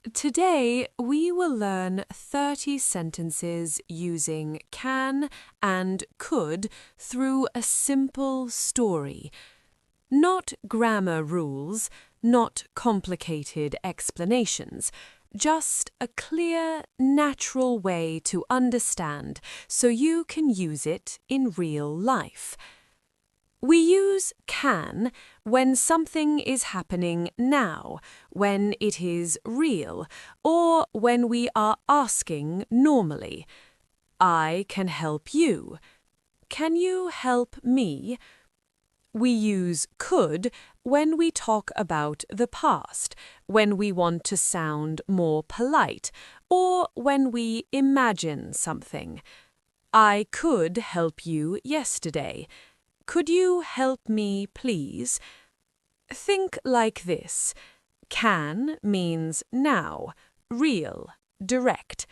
Today, we will learn 30 sentences using can and could through a simple story. Not grammar rules, not complicated explanations, just a clear, natural way to understand so you can use it in real life. We use can when something is happening now, when it is real, or when we are asking normally. I can help you. Can you help me? We use could when we talk about the past, when we want to sound more polite, or when we imagine something. I could help you yesterday. Could you help me, please? Think like this. Can means now, real, direct.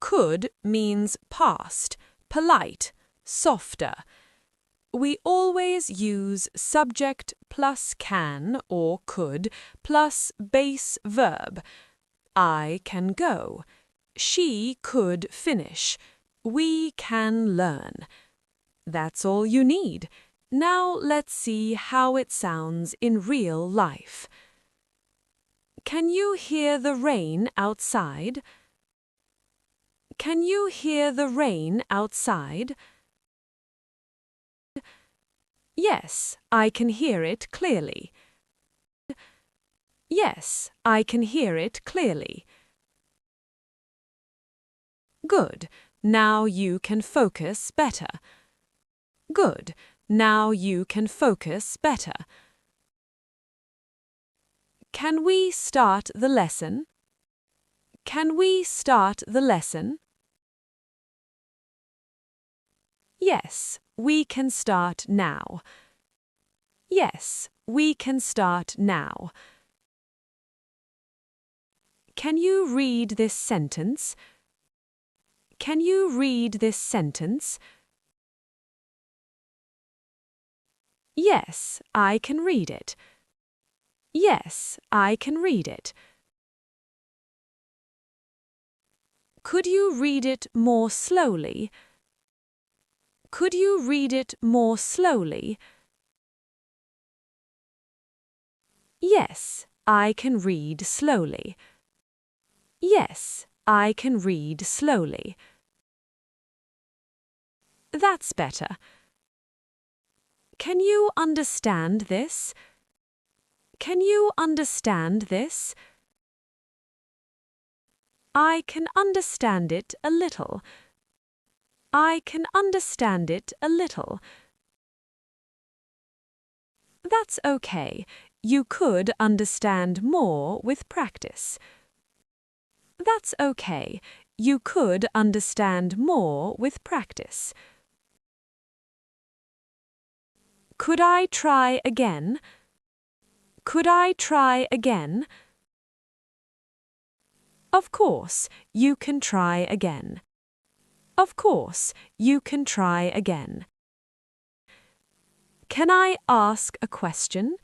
Could means past, polite, softer. We always use subject plus can or could plus base verb. I can go. She could finish. We can learn. That's all you need. Now let's see how it sounds in real life. Can you hear the rain outside? Can you hear the rain outside? Yes, I can hear it clearly. Yes, I can hear it clearly. Good. Now you can focus better. Good. Now you can focus better. Can we start the lesson? Can we start the lesson? Yes, we can start now. Yes, we can start now. Can you read this sentence? Can you read this sentence? Yes, I can read it. Yes, I can read it. Could you read it more slowly? Could you read it more slowly? Yes, I can read slowly. Yes, I can read slowly. That's better. Can you understand this? Can you understand this? I can understand it a little. I can understand it a little. That's okay. You could understand more with practice. That's okay. You could understand more with practice. Could I try again? Could I try again? Of course, you can try again. Of course, you can try again. Can I ask a question?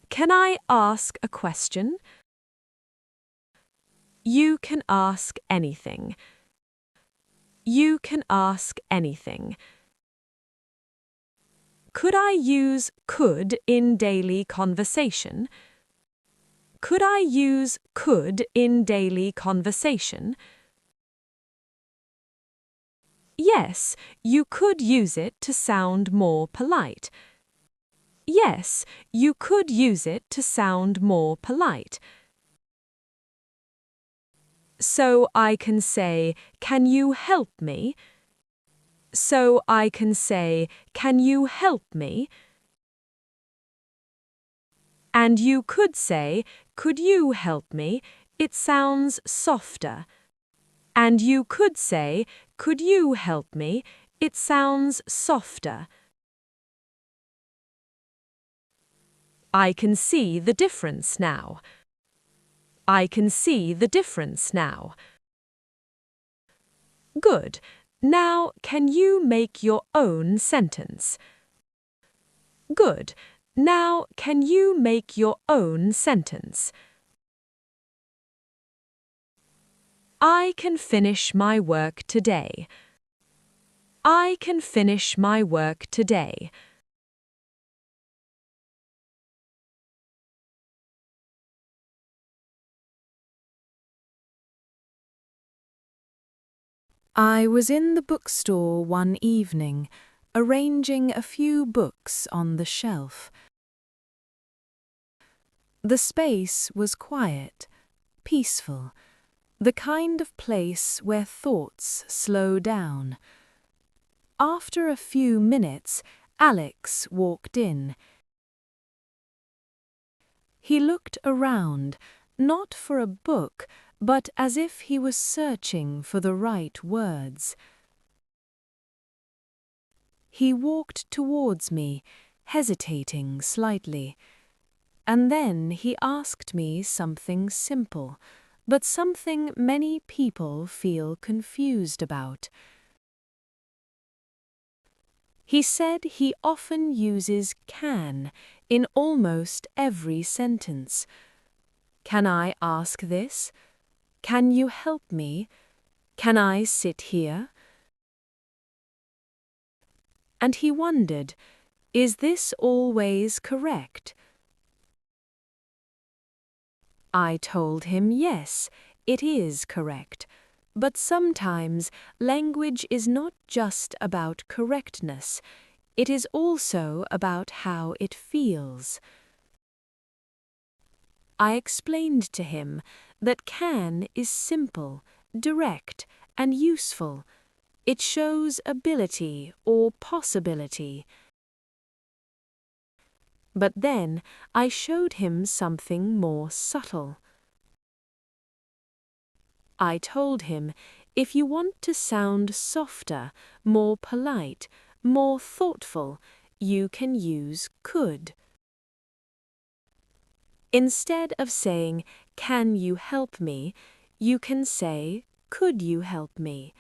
Can I ask a question? You can ask anything. You can ask anything. Could I use could in daily conversation? Could I use could in daily conversation? Yes, you could use it to sound more polite. Yes, you could use it to sound more polite. So I can say, can you help me? So I can say, can you help me? And you could say, could you help me? It sounds softer. And you could say, could you help me? It sounds softer. I can see the difference now. I can see the difference now. Good. Now, can you make your own sentence? Good. Now, can you make your own sentence? I can finish my work today. I can finish my work today. I was in the bookstore one evening, arranging a few books on the shelf. The space was quiet, peaceful, the kind of place where thoughts slow down. After a few minutes, Alex walked in. He looked around, not for a book, but as if he was searching for the right words. He walked towards me, hesitating slightly. And then he asked me something simple, but something many people feel confused about. He said he often uses can in almost every sentence. Can I ask this? Can you help me? Can I sit here? And he wondered, is this always correct? I told him yes, it is correct. But sometimes language is not just about correctness, it is also about how it feels. I explained to him that can is simple, direct, and useful. It shows ability or possibility. But then I showed him something more subtle. I told him, if you want to sound softer, more polite, more thoughtful, you can use could. Instead of saying, can you help me, you can say, could you help me?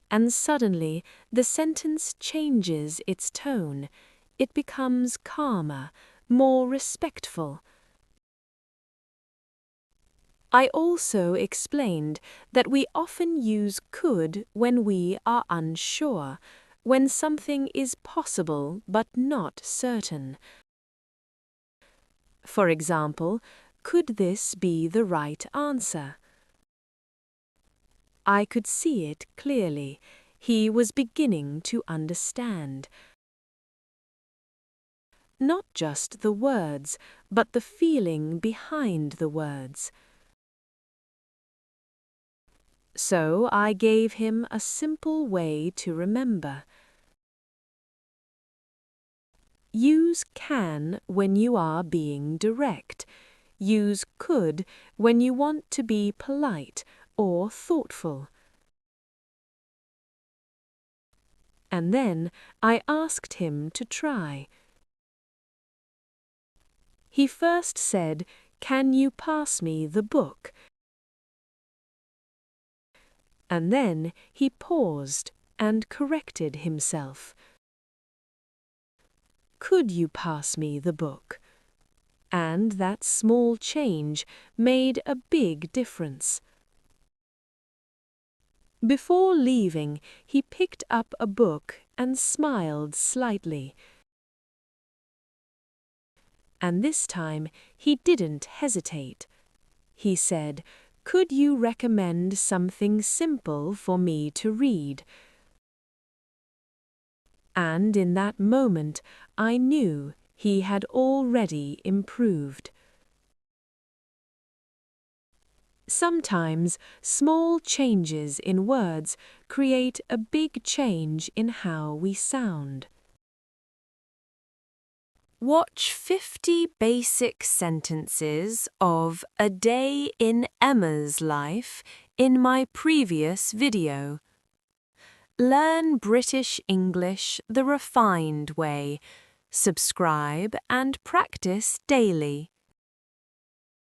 And suddenly the sentence changes its tone. It becomes calmer, more respectful. I also explained that we often use could when we are unsure, when something is possible but not certain. For example, could this be the right answer? I could see it clearly. He was beginning to understand. Not just the words, but the feeling behind the words. So I gave him a simple way to remember. Use can when you are being direct. Use could when you want to be polite or thoughtful. And then I asked him to try. He first said, "Can you pass me the book?" And then he paused and corrected himself. "Could you pass me the book?" And that small change made a big difference. Before leaving, he picked up a book and smiled slightly. And this time he didn't hesitate. He said, "Could you recommend something simple for me to read?" And in that moment I knew he had already improved. Sometimes small changes in words create a big change in how we sound. Watch 50 basic sentences of A Day in Emma's Life in my previous video. Learn British English the refined way. Subscribe and practice daily.